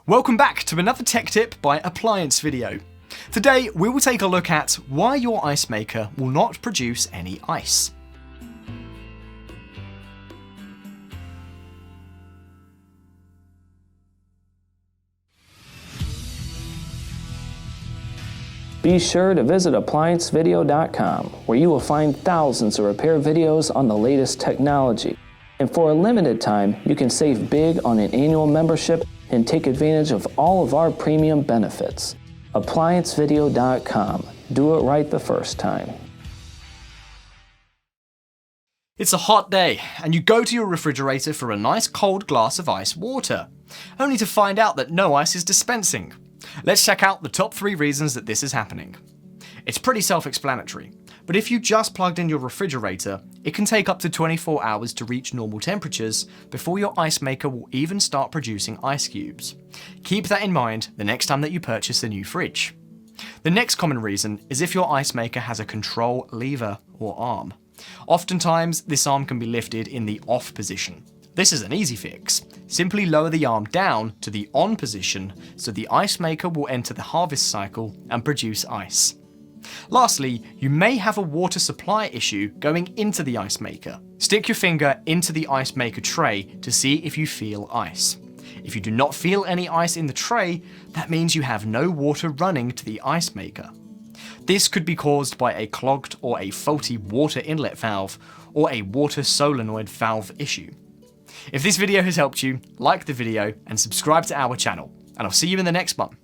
Welcome back to another tech tip by Appliance Video. Today we will take a look at why your ice maker will not produce any ice. Be sure to visit ApplianceVideo.com, where you will find thousands of repair videos on the latest technology. And for a limited time, you can save big on an annual membership and take advantage of all of our premium benefits. ApplianceVideo.com. Do it right the first time. It's a hot day, and you go to your refrigerator for a nice cold glass of ice water, only to find out that no ice is dispensing. Let's check out the top 3 reasons that this is happening. It's pretty self-explanatory, but if you just plugged in your refrigerator, it can take up to 24 hours to reach normal temperatures before your ice maker will even start producing ice cubes. Keep that in mind the next time that you purchase a new fridge. The next common reason is if your ice maker has a control lever or arm. Oftentimes, this arm can be lifted in the off position. This is an easy fix. Simply lower the arm down to the on position so the ice maker will enter the harvest cycle and produce ice. Lastly, you may have a water supply issue going into the ice maker. Stick your finger into the ice maker tray to see if you feel ice. If you do not feel any ice in the tray, that means you have no water running to the ice maker. This could be caused by a clogged or a faulty water inlet valve or a water solenoid valve issue. If this video has helped you, like the video and subscribe to our channel, and I'll see you in the next one.